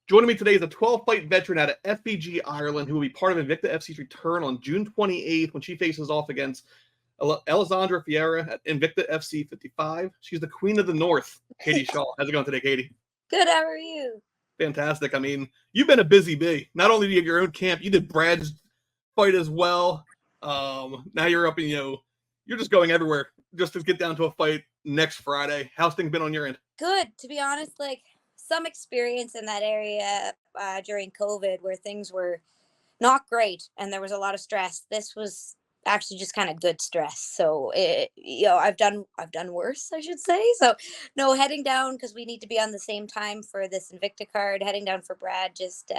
Joining me today is a 12-fight veteran out of SBG Ireland who will be part of Invicta FC's return on June 28th when she faces off against Elisandra Ferreira at Invicta FC 55. She's the Queen of the North, Katie Saull. How's it going today, Katie? Good, how are you? Fantastic. I mean, you've been a busy bee. Not only do you have your own camp, you did Brad's fight as well. Now you're up and, you're just going everywhere just to get down to a fight next Friday. How's things been on your end? Good, to be honest, some experience in that area during COVID where things were not great and there was a lot of stress. This was actually just kind of good stress. So I've done worse, I should say. So no, heading down because we need to be on the same time for this Invicta card. Heading down for Brad. Just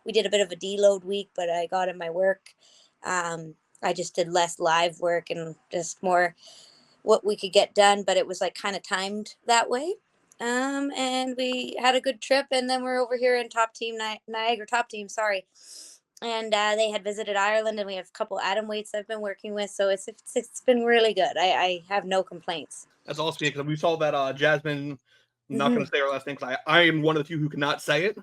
we did a bit of a deload week, but I got in my work. I just did less live work and just more what we could get done, but it was kind of timed that way. And we had a good trip, and then we're over here in Niagara Top Team, sorry. And they had visited Ireland, and we have a couple Atomweights I've been working with, so it's been really good. I have no complaints. That's awesome, because we saw that Jasmine, I'm not going to say her last name because I am one of the few who cannot say it.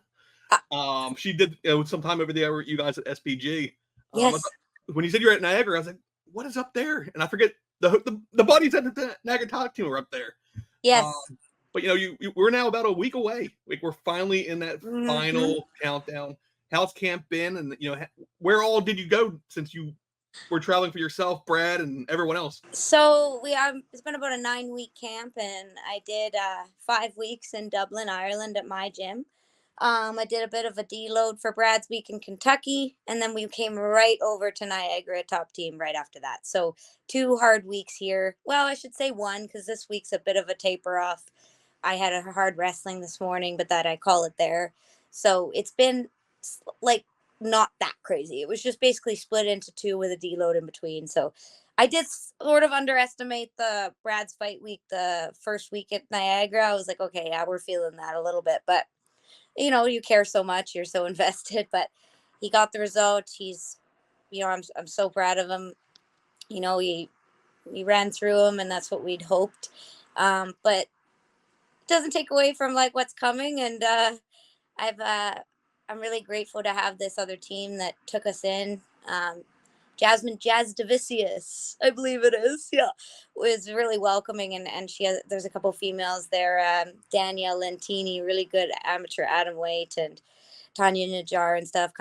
She did some time over there with you guys at SBG. Yes. When you said you're at Niagara, I was like, what is up there? And I forget, the buddies at the Niagara Top Team were up there. Yes. But we're now about a week away. We're finally in that final countdown. How's camp been? And where all did you go since you were traveling for yourself, Brad, and everyone else? So it's been about a 9-week camp, and I did 5 weeks in Dublin, Ireland, at my gym. I did a bit of a deload for Brad's week in Kentucky, and then we came right over to Niagara Top Team right after that. So 2 hard weeks here. Well, I should say 1 because this week's a bit of a taper off. I had a hard wrestling this morning, but that I call it there. So it's been not that crazy. It was just basically split into 2 with a deload in between. So I did sort of underestimate the Brad's fight week, the first week at Niagara. I was like, okay, yeah, we're feeling that a little bit, but you care so much, you're so invested. But he got the result. He's, I'm so proud of him. He ran through him, and that's what we'd hoped. But doesn't take away from what's coming, and I'm really grateful to have this other team that took us in. Jasmine Javdivicius, I believe it is, was really welcoming, and there's a couple females there, Danielle Lentini, really good amateur atom weight, and Tanya Najar and stuff,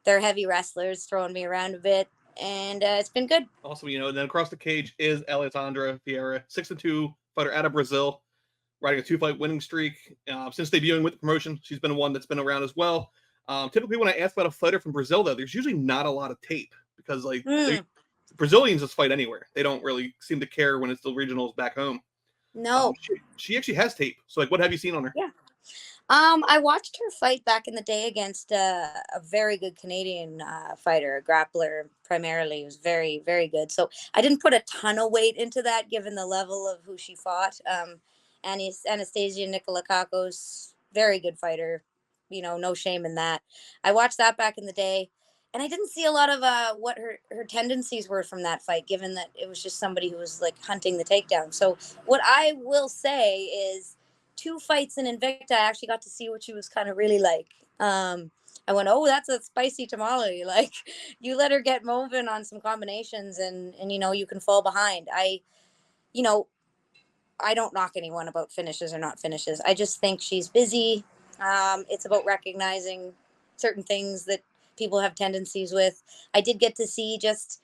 they're heavy wrestlers, throwing me around a bit, and it's been good. Also, and then across the cage is Elisandra Ferreira, 6-2 fighter out of Brazil, riding a 2-fight winning streak. Since debuting with the promotion, she's been one that's been around as well. Typically, when I ask about a fighter from Brazil, though, there's usually not a lot of tape because, Brazilians just fight anywhere. They don't really seem to care when it's the regionals back home. No. She actually has tape. So, what have you seen on her? Yeah. I watched her fight back in the day against a very good Canadian fighter, a grappler primarily. It was very, very good. So I didn't put a ton of weight into that, given the level of who she fought. Anastasia Nikolakakos, very good fighter. No shame in that. I watched that back in the day, and I didn't see a lot of what her tendencies were from that fight, given that it was just somebody who was hunting the takedown. So what I will say is 2 fights in Invicta, I actually got to see what she was kind of really like. I went, oh, that's a spicy tamale. You let her get moving on some combinations, and you can fall behind. I don't knock anyone about finishes or not finishes. I just think she's busy. It's about recognizing certain things that people have tendencies with. I did get to see just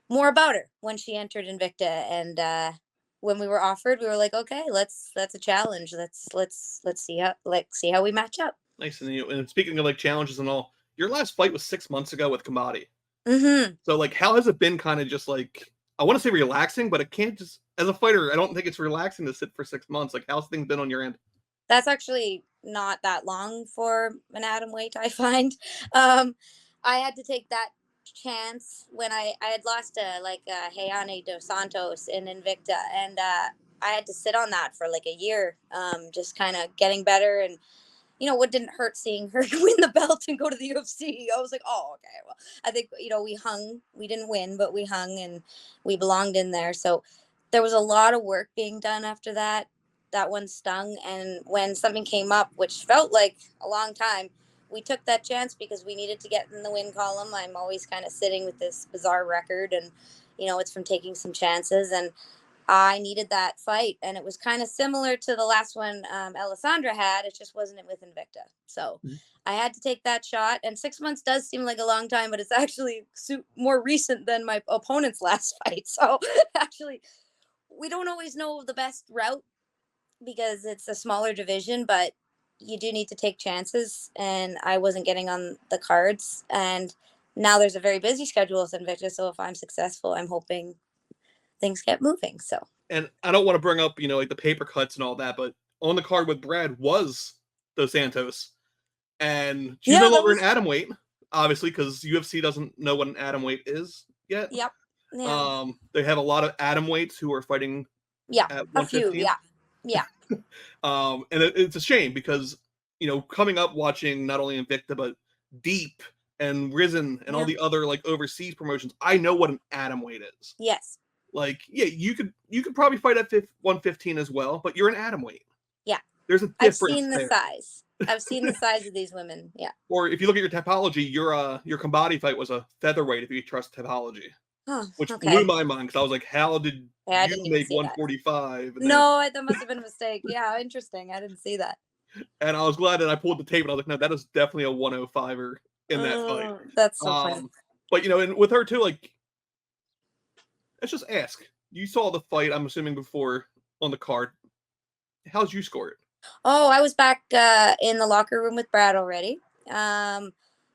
more about her when she entered Invicta, and when we were offered, we were like, okay, that's a challenge. Let's see how we match up. Nice. And speaking of challenges and all, your last fight was 6 months ago with Kamadi. Mm-hmm. So how has it been? Kind of just I want to say relaxing, but it can't just, as a fighter, I don't think it's relaxing to sit for 6 months. how's things been on your end? That's actually not that long for an atom weight, I find. I had to take that chance when I had lost to Heiane dos Santos in Invicta, and I had to sit on that for a year, just kind of getting better. And what didn't hurt seeing her win the belt and go to the UFC. I was like, oh, okay, well, I think we didn't win, but we hung and we belonged in there. So there was a lot of work being done after that. That one stung, and when something came up, which felt like a long time, we took that chance because we needed to get in the win column. I'm always kind of sitting with this bizarre record, and it's from taking some chances, and I needed that fight, and it was kind of similar to the last one Elisandra had. It just wasn't with Invicta. So I had to take that shot, and 6 months does seem like a long time, but it's actually more recent than my opponent's last fight. So actually, we don't always know the best route because it's a smaller division, but you do need to take chances, and I wasn't getting on the cards, and now there's a very busy schedule with Invicta, so if I'm successful, I'm hoping things get moving. So, and I don't want to bring up, like the paper cuts and all that, but on the card with Brad was Dos Santos, and she's no longer an atomweight, obviously, because UFC doesn't know what an atomweight is yet. Yep. Yeah. They have a lot of atomweights who are fighting. Yeah, at a few. Yeah. And it's a shame because coming up watching not only Invicta but Deep and Risen and all the other like overseas promotions, I know what an atomweight is. Yes. Like, yeah, you could probably fight at 115 as well, but you're an atomweight. Yeah. There's a difference. I've seen the size. I've seen the size of these women. Yeah. Or if you look at your topology, your Combati fight was a featherweight if you trust topology. Oh, which blew my mind because I was like, how did you make 145? No, that must have been a mistake. Yeah, interesting. I didn't see that. And I was glad that I pulled the tape and I was like, no, that is definitely a 105er in that fight. That's so funny. But, and with her too, like, let's just ask. You saw the fight, I'm assuming, before on the card. How'd you score it? Oh, I was back in the locker room with Brad already.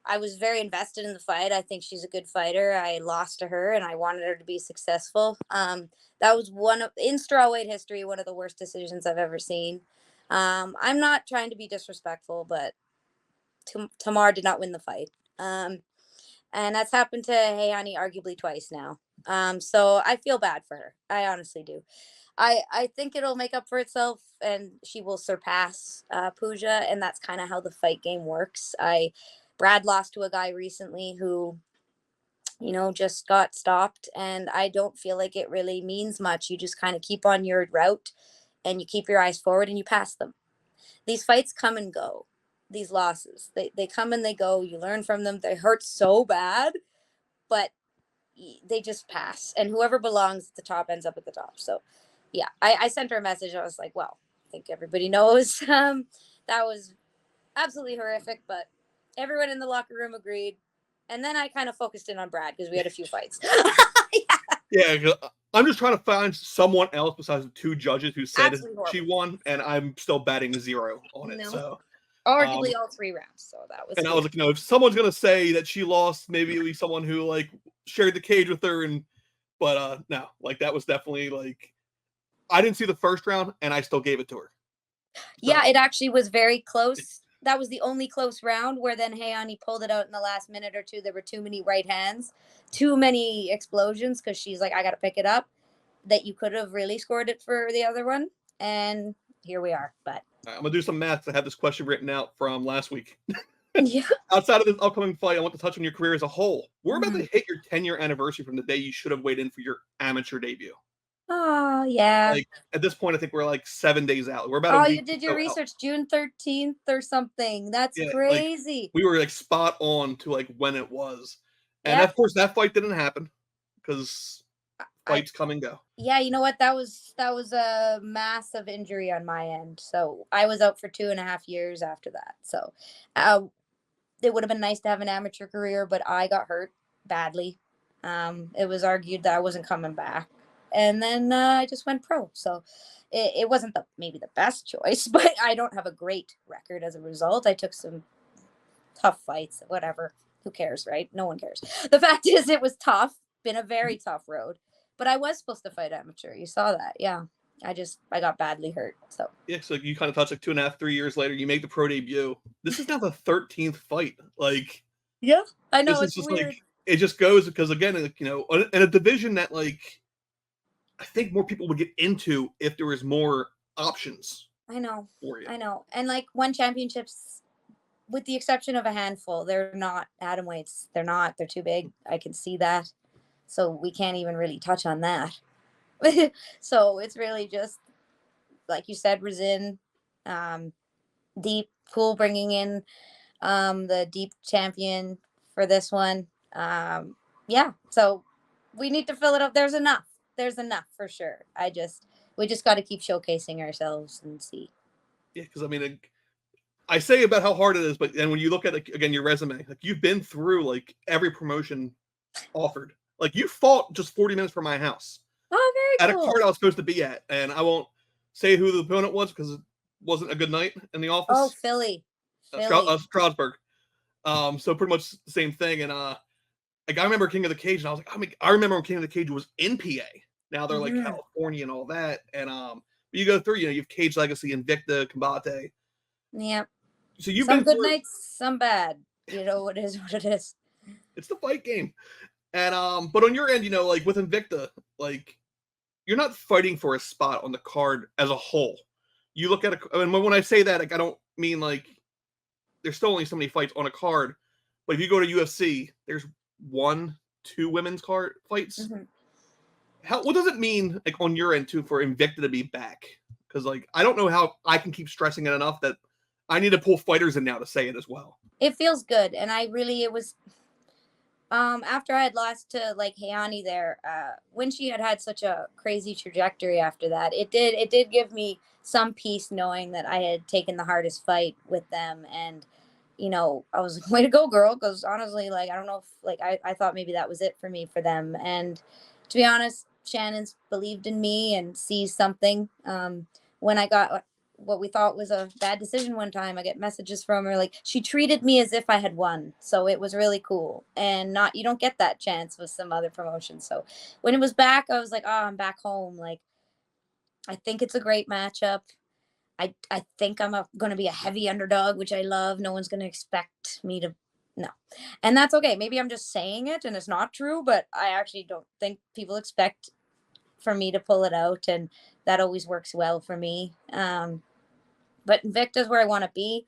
I was very invested in the fight. I think she's a good fighter. I lost to her, and I wanted her to be successful. That was in strawweight history, one of the worst decisions I've ever seen. I'm not trying to be disrespectful, but Tamar did not win the fight. And that's happened to Hayani arguably twice now. So I feel bad for her. I honestly do. I think it'll make up for itself, and she will surpass Pooja, and that's kind of how the fight game works. Brad lost to a guy recently who, just got stopped, and I don't feel like it really means much. You just kind of keep on your route, and you keep your eyes forward, and you pass them. These fights come and go. These losses, they come and they go. You learn from them. They hurt so bad, but they just pass, and whoever belongs at the top ends up at the top. So yeah, I sent her a message. I was like, well, I think everybody knows that was absolutely horrific, but everyone in the locker room agreed. And then I kind of focused in on Brad because we had a few fights. Yeah, I'm just trying to find someone else besides the two judges who said she won, and I'm still batting 0 on it. So arguably all 3 rounds. So that was. And I was like, if someone's gonna say that she lost, maybe it'll be someone who like shared the cage with her, but no, like that was definitely like I didn't see the first round, and I still gave it to her. So. Yeah, it actually was very close. That was the only close round where then Hayani pulled it out in the last minute or two. There were too many right hands, too many explosions because she's like, I got to pick it up. That you could have really scored it for the other one. And here we are. But I'm going to do some math. I have this question written out from last week. Yeah. Outside of this upcoming fight, I want to touch on your career as a whole. We're about to hit your 10-year anniversary from the day you should have weighed in for your amateur debut. Oh, yeah. Like at this point, I think we're like 7 days out. We're about. You did your research June 13th or something. That's crazy. Like, we were like spot on to like when it was, and of course that fight didn't happen because fights come and go. Yeah, you know what? That was a massive injury on my end. So I was out for 2.5 years after that. So it would have been nice to have an amateur career, but I got hurt badly. It was argued that I wasn't coming back. And then I just went pro. So it wasn't maybe the best choice, but I don't have a great record as a result. I took some tough fights, whatever. Who cares, right? No one cares. The fact is it was tough, been a very tough road, but I was supposed to fight amateur. You saw that. Yeah. I got badly hurt. So yeah, so you kind of touched like 2.5, 3 years later, you make the pro debut. This is now the 13th fight. Like, yeah, I know. It's just weird. Like, it just goes because again, like, in a division that like, I think more people would get into if there was more options. I know. For you. I know. And like one championships, with the exception of a handful, they're not atomweights. They're too big. I can see that. So we can't even really touch on that. So it's really just, like you said, Resin, Deep, cool, bringing in the deep champion for this one. Yeah, so we need to fill it up. There's enough. There's enough for sure. We just got to keep showcasing ourselves and see. Yeah, because I mean, I say about how hard it is, but then when you look at like, again your resume, like you've been through like every promotion offered. Like you fought just 40 minutes from my house Oh, at very a cool. card I was supposed to be at, and I won't say who the opponent was because it wasn't a good night in the Oh, office. Philly. Philly. Strasbourg. So pretty much the same thing. And like I remember King of the Cage, and I was like, I mean, I remember when King of the Cage was in PA. Now they're like California and all that. And you go through, you have Cage Legacy, Invicta, Combate. Yeah. So you've Some been good through. nights, some bad. You know, what is what it is. It's the fight game. And but on your end, like with Invicta, like you're not fighting for a spot on the card as a whole. You look at it, and when I say that, like I don't mean like there's still only so many fights on a card, but if you go to UFC, there's 1-2 women's card fights. What does it mean like on your end too for Invicta to be back? Because like I don't know how I can keep stressing it enough that I need to pull fighters in now to say it as well. It feels good, and it was after I had lost to like Hayani there, when she had such a crazy trajectory after that, it did give me some peace knowing that I had taken the hardest fight with them. And I was like, way to go, girl, because honestly, like I don't know if like I thought maybe that was it for me for them. And to be honest, Shannon's believed in me and sees something. When I got what we thought was a bad decision one time, I get messages from her like she treated me as if I had won, so it was really cool. And you don't get that chance with some other promotions. So when it was back, I was like, oh, I'm back home. Like I think it's a great matchup. I think I'm going to be a heavy underdog, which I love. No one's going to expect me to. No, and that's okay. Maybe I'm just saying it and it's not true, but I actually don't think people expect for me to pull it out, and that always works well for me. But Invicta's where I want to be.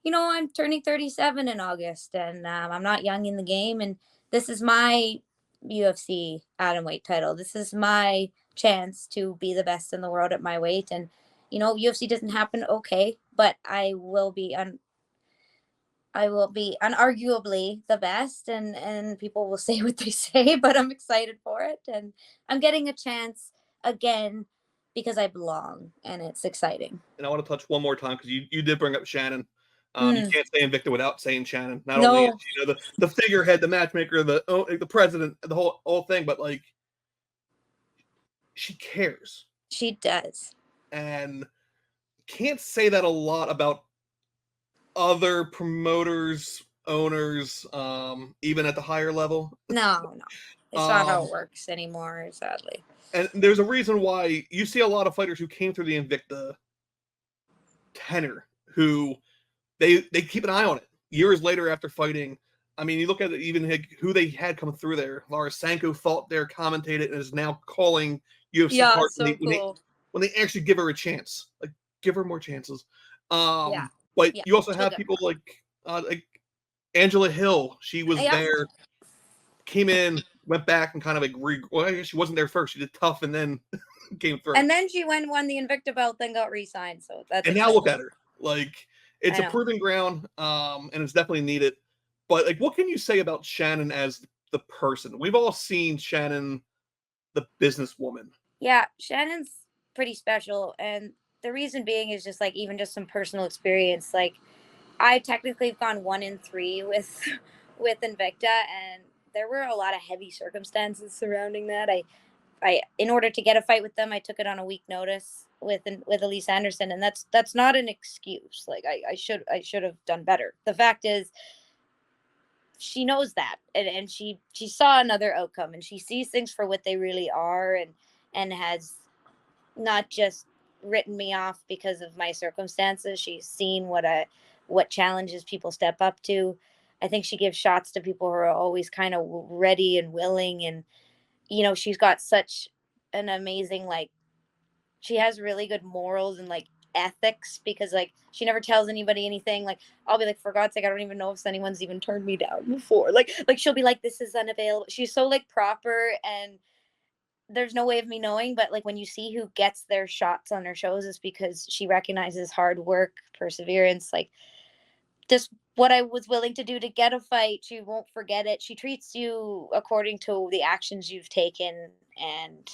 I'm turning 37 in August, and I'm not young in the game. And this is my UFC atomweight title. This is my chance to be the best in the world at my weight. And UFC doesn't happen, okay, but I will be unarguably the best, and people will say what they say, but I'm excited for it, and I'm getting a chance again because I belong, and it's exciting. And I want to touch one more time because you did bring up Shannon. You can't say Invicta without saying Shannon. Not only is she, the figurehead, the matchmaker, the president, the whole thing, but like she cares. She does. And can't say that a lot about other promoters, owners, even at the higher level. No. It's not how it works anymore, sadly. And there's a reason why you see a lot of fighters who came through the Invicta tenor who they keep an eye on it years later after fighting. I mean, you look at it, even who they had come through there. Laura Sanko fought there, commentated, and is now calling UFC cards when they actually give her a chance. Like, give her more chances. But you also have people like Angela Hill. She was there, came in, went back, and kind of like I guess she wasn't there first. She did tough, and then came through. And then she won the Invicta belt, then got re-signed. So that's now look at her. Like it's a proving ground, and it's definitely needed. But like, what can you say about Shannon as the person? We've all seen Shannon, the businesswoman. Yeah, Shannon's pretty special, and the reason being is just like even just some personal experience. Like I technically have gone 1-3 with Invicta, and there were a lot of heavy circumstances surrounding that. I in order to get a fight with them, I took it on a week notice with Elise Anderson, and that's not an excuse. Like I should have done better. The fact is, she knows that, and she saw another outcome, and she sees things for what they really are, and has not just written me off because of my circumstances. She's seen what challenges people step up to. I think she gives shots to people who are always kind of ready and willing, and she's got such an amazing, like, she has really good morals and like ethics, because like she never tells anybody anything. Like I'll be like, for God's sake, I don't even know if anyone's even turned me down before. Like she'll be like, this is unavailable. She's so like proper, and there's no way of me knowing, but like when you see who gets their shots on their shows, is because she recognizes hard work, perseverance, like just what I was willing to do to get a fight. She won't forget it. She treats you according to the actions you've taken, and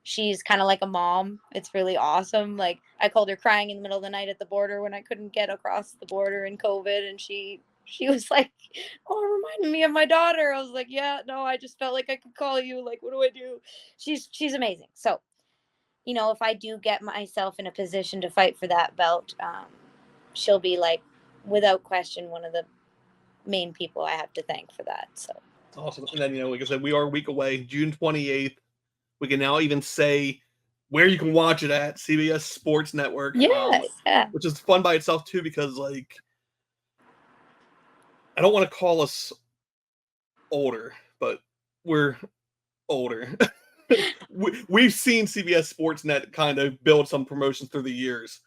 she's kind of like a mom. It's really awesome. Like, I called her crying in the middle of the night at the border when I couldn't get across the border in COVID, and she was like, "Oh, it reminded me of my daughter." I was like, "Yeah, no, I just felt like I could call you. Like, what do I do?" She's amazing. So, if I do get myself in a position to fight for that belt, she'll be like, without question, one of the main people I have to thank for that. So Awesome. And then, like I said, we are a week away, June 28th. We can now even say where you can watch it at, CBS Sports Network. Yeah. Which is fun by itself too, because like, I don't want to call us older, but we're older. We've seen CBS Sportsnet kind of build some promotions through the years,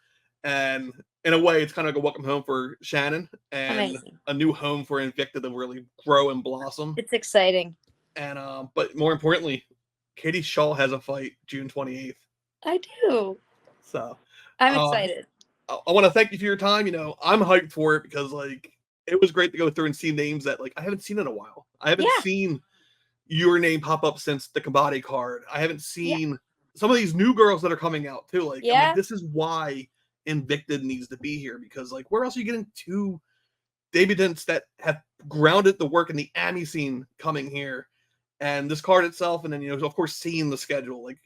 and in a way, it's kind of like a welcome home for Shannon and Amazing. a new home for Invicta to really grow and blossom. It's exciting. And but more importantly, Katie Shaw has a fight June 28th. I do. So I'm excited. I want to thank you for your time. I'm hyped for it because like it was great to go through and see names that like I haven't seen in a while. I haven't seen your name pop up since the Combate card. I haven't seen some of these new girls that are coming out too. Like, I mean, this is why Invicta needs to be here, because like where else are you getting two debutants that have grounded the work in the AMI scene coming here? And this card itself, and then of course seeing the schedule. Like,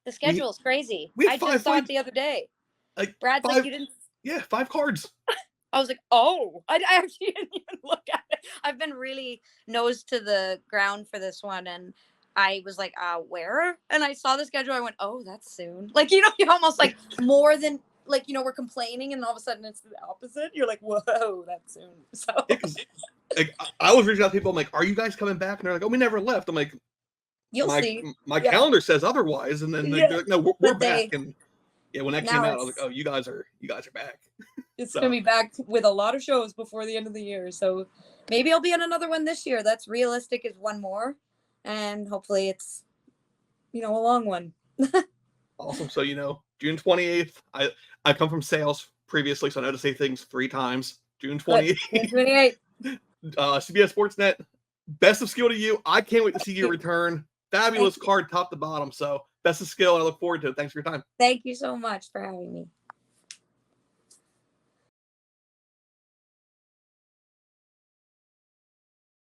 the schedule is crazy. We I just saw it the other day. Like, Brad's like, you didn't. Yeah, 5 cards. I was like, oh, I actually didn't even look at it. I've been really nose to the ground for this one, and I was like, where? And I saw the schedule. I went, oh, that's soon. Like, you almost like more than like, we're complaining, and all of a sudden it's the opposite. You're like, whoa, that's soon. So like, I was reaching out to people. I'm like, are you guys coming back? And they're like, oh, we never left. I'm like, you'll see. My calendar says otherwise. And then they're like, no, we're back. And when that came out, I was like, oh, you guys are back. It's going to be back with a lot of shows before the end of the year. So maybe I'll be on another one this year. That's realistic, is one more. And hopefully it's, a long one. Awesome. So, June 28th, I come from sales previously, so I know to say things 3 times. June 28th. June 28th. CBS Sportsnet, best of skill to you. I can't wait to see your return. Fabulous card top to bottom. So best of skill, and I look forward to it. Thanks for your time. Thank you so much for having me.